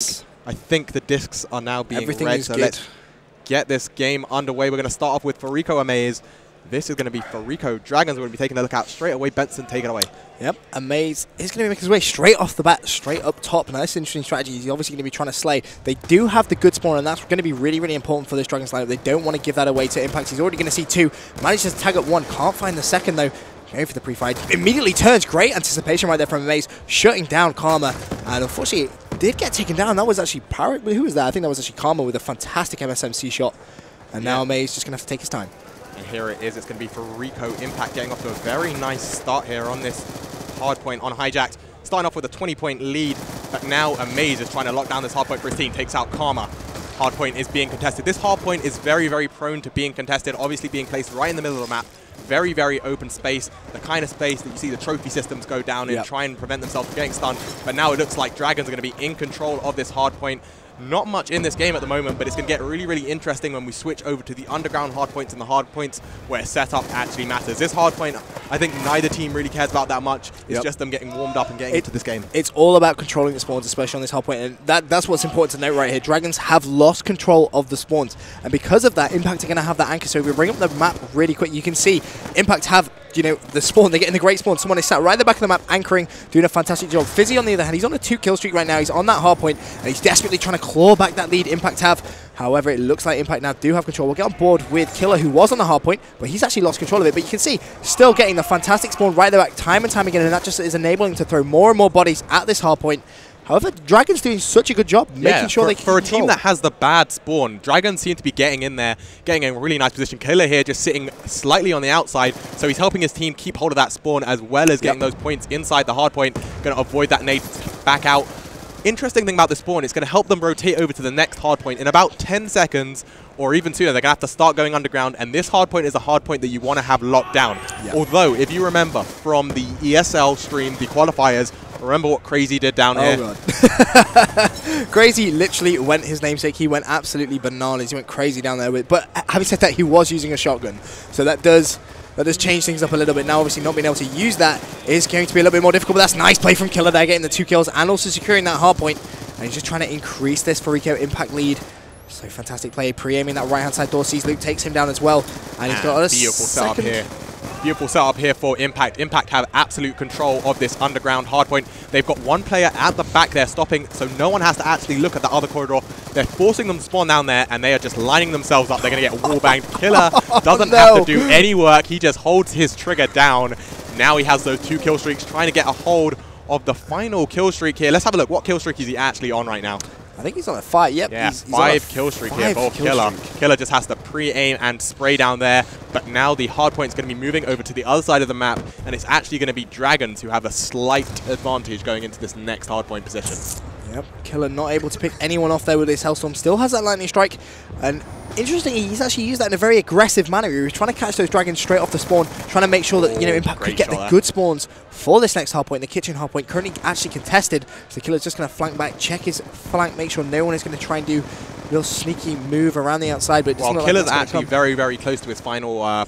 I think the discs are now being read, so good. let's get this game underway. We're going to start off with Fariko Amaze. This is going to be Fariko Dragons. We're going to be taking a look out straight away. Benson, take it away. Yep, Amaze is going to be making his way straight off the bat, straight up top. Now, that's an interesting strategy. He's obviously going to be trying to slay. They do have the good spawn, and that's going to be really, really important for this Dragons lineup. They don't want to give that away to Impact. He's already going to see two. Manages to tag up one. Can't find the second, though. Going for the pre-fight. Immediately turns. Great anticipation right there from Amaze. Shutting down Karma. And unfortunately, did get taken down. That was actually Fariko. Who was that? I think that was actually Karma with a fantastic MSMC shot. And now Amaze just going to have to take his time. And here it is. It's going to be Fariko Impact getting off to a very nice start here on this hard point on Hijacked. Starting off with a 20-point lead, but now Amaze is trying to lock down this hard point for his team. Takes out Karma. Hard point is being contested. This hard point is very, very prone to being contested. Obviously being placed right in the middle of the map. Very, very open space. The kind of space that you see the trophy systems go down in, try and prevent themselves from getting stunned. But now it looks like Dragons are going to be in control of this hard point. Not much in this game at the moment, but it's going to get really, really interesting when we switch over to the underground hard points and the hard points where setup actually matters. This hard point, I think neither team really cares about that much. It's just them getting warmed up and getting into this game. It's all about controlling the spawns, especially on this hard point, and that's what's important to note right here. Dragons have lost control of the spawns, and because of that, Impact are going to have that anchor. So if we bring up the map really quick, you can see Impact have, you know, the spawn. They're getting the great spawn. Someone is sat right at the back of the map, anchoring, doing a fantastic job. Fizzy, on the other hand, he's on a 2-kill streak right now. He's on that hard point, and he's desperately trying to claw back that lead Impact have. However, it looks like Impact now do have control. We'll get on board with Killer, who was on the hard point, but he's actually lost control of it. But you can see, still getting the fantastic spawn right at the back time and time again, and that just is enabling him to throw more and more bodies at this hard point. However, Dragons doing such a good job making sure they can for a team that has the bad spawn, Dragons seem to be getting in there, getting in a really nice position. Killer here just sitting slightly on the outside, so he's helping his team keep hold of that spawn as well as getting those points inside the hard point. Going to avoid that nade back out. Interesting thing about the spawn, it's going to help them rotate over to the next hard point in about 10 seconds or even sooner. They're going to have to start going underground, and this hard point is a hard point that you want to have locked down. Although, if you remember from the ESL stream, the qualifiers, remember what Crazy did down here? God. Crazy literally went his namesake. He went absolutely bananas. He went crazy down there. But having said that, he was using a shotgun. So that does change things up a little bit. Now, obviously, not being able to use that is going to be a little bit more difficult, but that's nice play from Killer there, getting the 2 kills and also securing that hard point. And he's just trying to increase this Fariko Impact lead. So fantastic play, pre-aiming that right-hand side door. Sees Luke, takes him down as well. And he's got a beautiful setup here. Beautiful setup here for Impact. Impact have absolute control of this underground hardpoint. They've got one player at the back there stopping, so no one has to actually look at the other corridor. They're forcing them to spawn down there, and they are just lining themselves up. They're going to get wall-banged. Killer doesn't have to do any work. He just holds his trigger down. Now he has those 2 kill streaks, trying to get a hold of the final kill streak here. Let's have a look. What kill streak is he actually on right now? I think he's on a 5. Yep. Yeah, he's 5 kill streak here for Killer. Killer just has to pre-aim and spray down there. But now the hard point is going to be moving over to the other side of the map, and it's actually going to be Dragons who have a slight advantage going into this next hard point position. Yep, Killer not able to pick anyone off there with his Hellstorm. Still has that lightning strike, and interestingly, he's actually used that in a very aggressive manner. He was trying to catch those Dragons straight off the spawn, trying to make sure that Impact could get the good spawns for this next hard point. The kitchen hard point currently actually contested, so Killer's just going to flank back, check his flank, make sure no one is going to try and do a real sneaky move around the outside. But Killer's actually very, very close to his final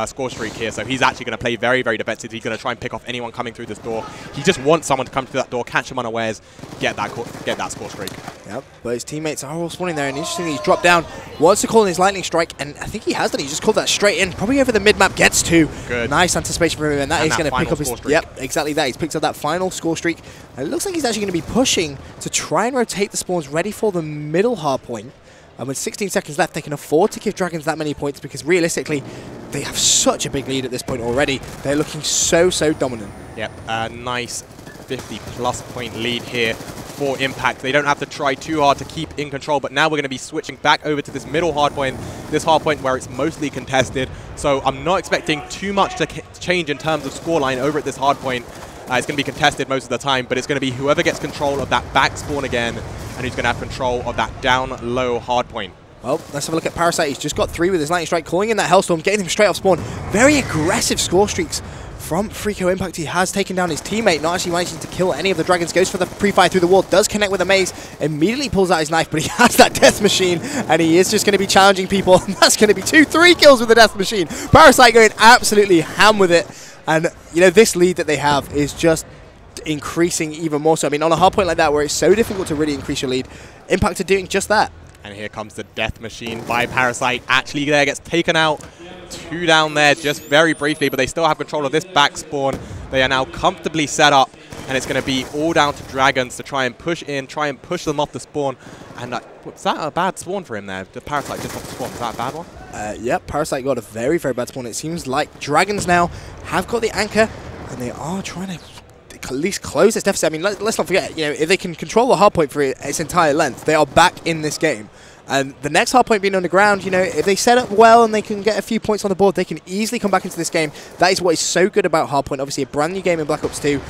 score streak here, so he's actually going to play very, very defensive. He's going to try and pick off anyone coming through this door. He just wants someone to come through that door, catch him unawares, get that score streak. Yep, but his teammates are all spawning there, and interestingly, he's dropped down, wants to call in his lightning strike, and I think he has done. He just called that straight in, probably over the mid-map, gets 2. Good. Nice anticipation from him, and that is going to pick up his... Yep, exactly that. He's picked up that final score streak, and it looks like he's actually going to be pushing to try and rotate the spawns ready for the middle hard point. And with 16 seconds left, they can afford to give Dragons that many points because realistically, they have such a big lead at this point already. They're looking so, so dominant. Yep, a nice 50-plus point lead here for Impact. They don't have to try too hard to keep in control, but now we're going to be switching back over to this middle hard point, where it's mostly contested. So I'm not expecting too much to change in terms of scoreline over at this hard point. It's going to be contested most of the time, but it's going to be whoever gets control of that back spawn again, and who's going to have control of that down low hard point. Well, let's have a look at Parasite. He's just got 3 with his lightning strike, calling in that Hellstorm, getting him straight off spawn. Very aggressive score streaks from Fariko Impact. He has taken down his teammate, not actually managing to kill any of the Dragons. Goes for the pre-fire through the wall, does connect with Amaze, immediately pulls out his knife, but he has that death machine, and he is just going to be challenging people. And that's going to be 2-3 kills with the death machine. Parasite going absolutely ham with it. And, you know, this lead that they have is just increasing even more so. I mean, on a hard point like that where it's so difficult to really increase your lead, Impact are doing just that. And here comes the death machine by Parasite. Actually there gets taken out. 2 down there just very briefly, but they still have control of this back spawn. They are now comfortably set up, and it's going to be all down to Dragons to try and push in, try and push them off the spawn. And was that a bad spawn for him there? The Parasite just off the spawn. Was that a bad one? Yep, Parasite got a very, very bad spawn. It seems like Dragons now have got the anchor, and they are trying to at least close this deficit. I mean, let's not forget, if they can control the hard point for its entire length, they are back in this game. And the next hard point being underground, if they set up well and they can get a few points on the board, they can easily come back into this game. That is what is so good about hard point. Obviously, a brand new game in Black Ops 2.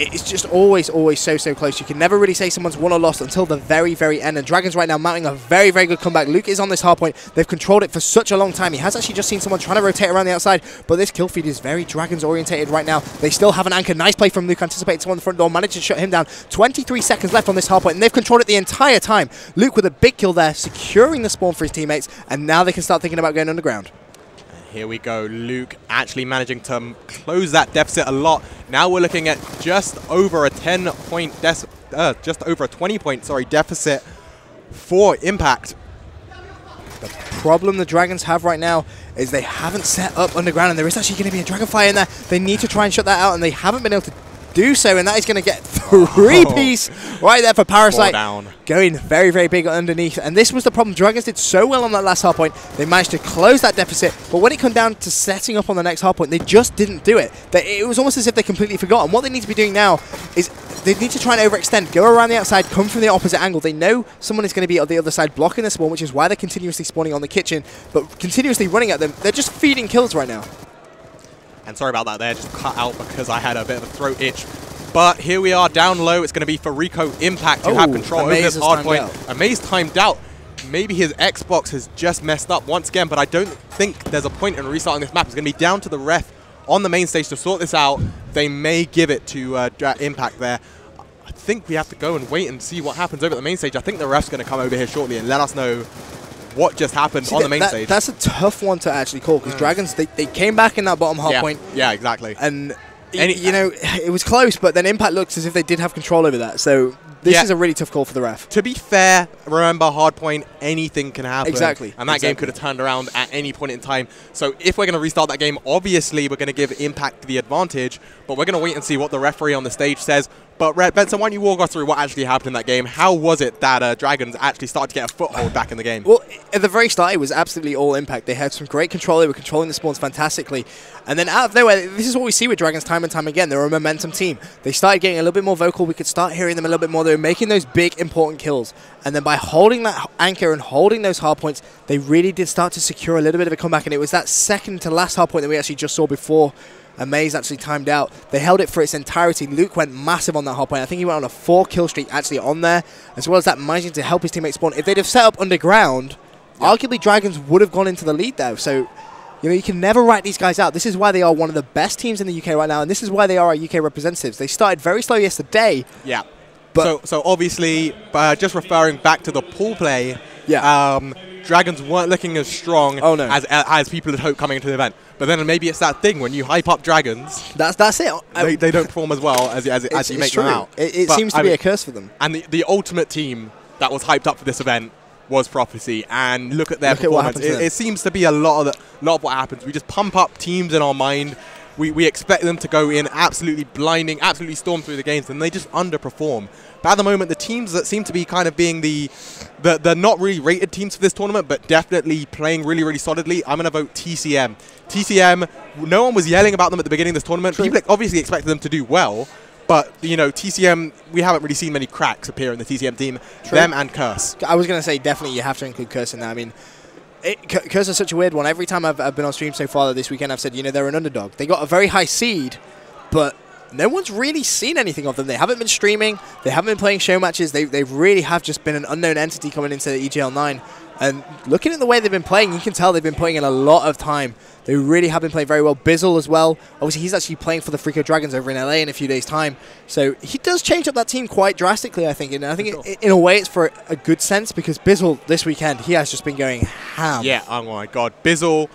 It's just always so close. You can never really say someone's won or lost until the very, very end. And Dragons right now mounting a very, very good comeback. Luke is on this hard point. They've controlled it for such a long time. He has actually just seen someone trying to rotate around the outside, but this kill feed is very Dragons orientated right now. They still have an anchor. Nice play from Luke. Anticipates someone on the front door. Managed to shut him down. 23 seconds left on this hard point, and they've controlled it the entire time. Luke with a big kill there, securing the spawn for his teammates, and now they can start thinking about going underground. Here we go, Luke actually managing to close that deficit a lot. Now we're looking at just over a 10-point, just over a 20-point, deficit for Impact. The problem the Dragons have right now is they haven't set up underground, and there is actually going to be a Dragonfire in there. They need to try and shut that out, and they haven't been able to do so, and that is going to get 3-piece right there for Parasite. Down. Going very, very big underneath. And this was the problem. Dragons did so well on that last hard point. They managed to close that deficit, but when it came down to setting up on the next hard point, they just didn't do it. It was almost as if they completely forgot. And what they need to be doing now is they need to try and overextend, go around the outside, come from the opposite angle. They know someone is going to be on the other side blocking the spawn, which is why they're continuously spawning on the kitchen, but continuously running at them. They're just feeding kills right now. And sorry about that there, just cut out because I had a bit of a throat itch. But here we are down low. It's going to be Fariko Impact who have control over this hard point. Amaze timed out. Maybe his Xbox has just messed up once again, but I don't think there's a point in restarting this map. It's going to be down to the ref on the main stage to sort this out. They may give it to Impact there. I think we have to go and wait and see what happens over at the main stage. I think the ref's going to come over here shortly and let us know what just happened on the main stage. That's a tough one to actually call, because Dragons, they came back in that bottom hard point. Yeah, exactly. And it was close, but then Impact looks as if they did have control over that. So this is a really tough call for the ref. To be fair, remember, hardpoint, anything can happen. Exactly. And that game could have turned around at any point in time. So if we're going to restart that game, obviously we're going to give Impact the advantage, but we're going to wait and see what the referee on the stage says. But Red Benson, why don't you walk us through what actually happened in that game? How was it that Dragons actually started to get a foothold back in the game? Well, at the very start, it was absolutely all Impact. They had some great control. They were controlling the spawns fantastically. And then out of nowhere, this is what we see with Dragons time and time again. They're a momentum team. They started getting a little bit more vocal. We could start hearing them a little bit more. They were making those big, important kills. And then by holding that anchor and holding those hard points, they really did start to secure a little bit of a comeback. And it was that second to last hard point that we actually just saw before Amaze actually timed out. They held it for its entirety. Luke went massive on that hard point. I think he went on a 4-kill streak actually on there, as well as that managing to help his teammates spawn. If they'd have set up underground, arguably Dragons would have gone into the lead though. So, you can never write these guys out. This is why they are one of the best teams in the UK right now, and this is why they are our UK representatives. They started very slow yesterday. Yeah. But so obviously, just referring back to the pool play, Dragons weren't looking as strong as people had hoped coming into the event. But then maybe it's that thing when you hype up Dragons. That's it. They don't perform as well as you make them out. It seems to be a curse for them. And the ultimate team that was hyped up for this event was Prophecy. And look at their performance. It seems to be a lot of what happens. We just pump up teams in our mind. We expect them to go in absolutely blinding, absolutely storm through the games, and they just underperform. But at the moment, the teams that seem to be kind of being the not really rated teams for this tournament, but definitely playing really, really solidly, I'm going to vote TCM. TCM, no one was yelling about them at the beginning of this tournament. True. People obviously expected them to do well, but, TCM, we haven't really seen many cracks appear in the TCM team. True. Them and Curse. I was going to say, definitely you have to include Curse in that. I mean, Curse is such a weird one. Every time I've been on stream so far this weekend, I've said, they're an underdog. They got a very high seed, but no one's really seen anything of them. They haven't been streaming. They haven't been playing show matches. They really have just been an unknown entity coming into the EGL9. And looking at the way they've been playing, you can tell they've been putting in a lot of time. They really have been playing very well. Bizzle as well. Obviously, he's actually playing for the Fariko Dragons over in LA in a few days' time. So he does change up that team quite drastically, I think. And I think in a way it's for a good sense, because Bizzle this weekend, he has just been going ham. Yeah, oh my God. Bizzle,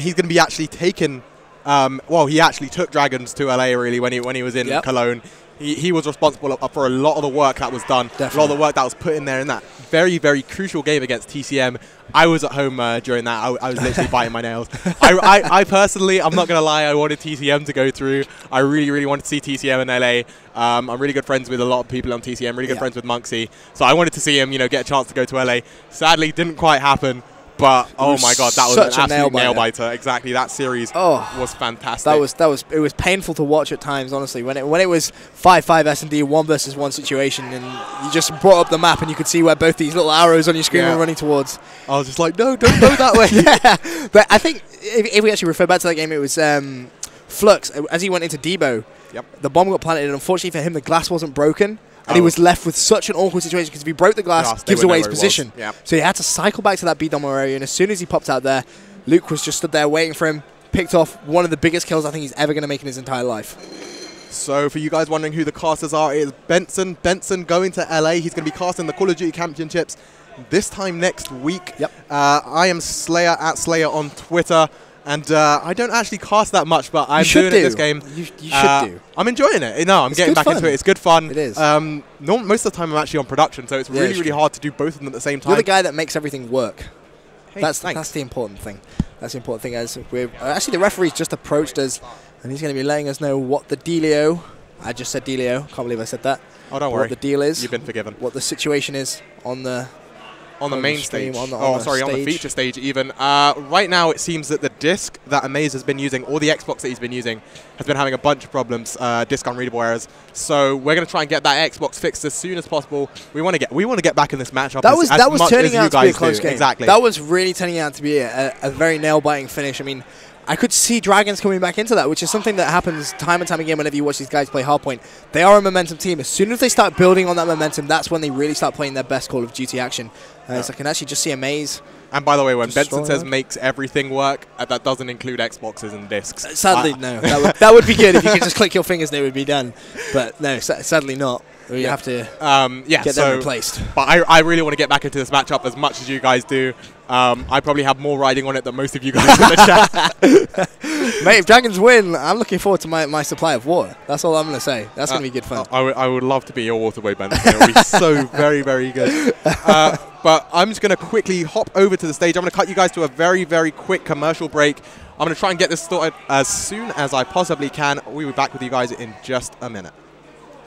he's going to be actually taken... he actually took Dragons to LA really when he was in Cologne. he was responsible for a lot of the work that was done, Definitely. a lot of the work that was put in there in that very, very crucial game against TCM. I was at home during that. I was literally biting my nails. I personally, I'm not going to lie, I wanted TCM to go through. I really, really wanted to see TCM in LA. I'm really good friends with a lot of people on TCM, really good friends with Monksy. So I wanted to see him, get a chance to go to LA. Sadly, didn't quite happen. But oh my god, that was an absolute nail biter. Exactly, that series was fantastic. It was painful to watch at times, honestly. When it was 5-5 S&D, 1 versus 1 situation, and you just brought up the map and you could see where both these little arrows on your screen were running towards. I was just like, no, don't go that way. Yeah, but I think if we actually refer back to that game, it was Flux as he went into Debo. Yep. The bomb got planted, and unfortunately for him, the glass wasn't broken. And he was left with such an awkward situation because if he broke the glass, gives away his position. Yep. So he had to cycle back to that B-Domo area, and as soon as he popped out there, Luke was just stood there waiting for him, picked off one of the biggest kills I think he's ever going to make in his entire life. So for you guys wondering who the casters are, it is Benson. Benson going to LA. He's going to be casting the Call of Duty Championships this time next week. Yep. I am Slayer at Slayer on Twitter. And I don't actually cast that much, but I'm doing it this game. You should do. I'm enjoying it. No, I'm getting back into it. It's good fun. It is. Most of the time I'm actually on production, so it's really, really hard to do both of them at the same time. You're the guy that makes everything work. Hey, that's the important thing. That's the important thing. As we're actually, the referee's just approached us, and he's going to be letting us know what the dealio. I just said dealio. Can't believe I said that. Oh, don't worry. What the deal is. You've been forgiven. What the situation is on the... On the main stage. On the feature stage even. Right now it seems that the disc that Amaze has been using, or the Xbox that he's been using, has been having a bunch of problems, disc unreadable errors. So we're going to try and get that Xbox fixed as soon as possible. We want to get back in this matchup. That was turning out to be a close game. Exactly. That was really turning out to be a very nail-biting finish. I mean, I could see Dragons coming back into that, which is something that happens time and time again whenever you watch these guys play Hardpoint. They are a momentum team. As soon as they start building on that momentum, that's when they really start playing their best Call of Duty action. So I can actually just see Amaze. And by the way, when Benson says makes everything work, that doesn't include Xboxes and discs. Sadly, no. That would be good if you could just click your fingers and it would be done. But no, sadly not. You have to get them replaced. But I really want to get back into this matchup as much as you guys do. I probably have more riding on it than most of you guys in the chat. Mate, if Dragons win, I'm looking forward to my supply of water. That's all I'm going to say. That's going to be good fun. I would love to be your waterway, Benson. It would be so very, very good. But I'm just going to quickly hop over to the stage. I'm going to cut you guys to a very, very quick commercial break. I'm going to try and get this started as soon as I possibly can. We'll be back with you guys in just a minute.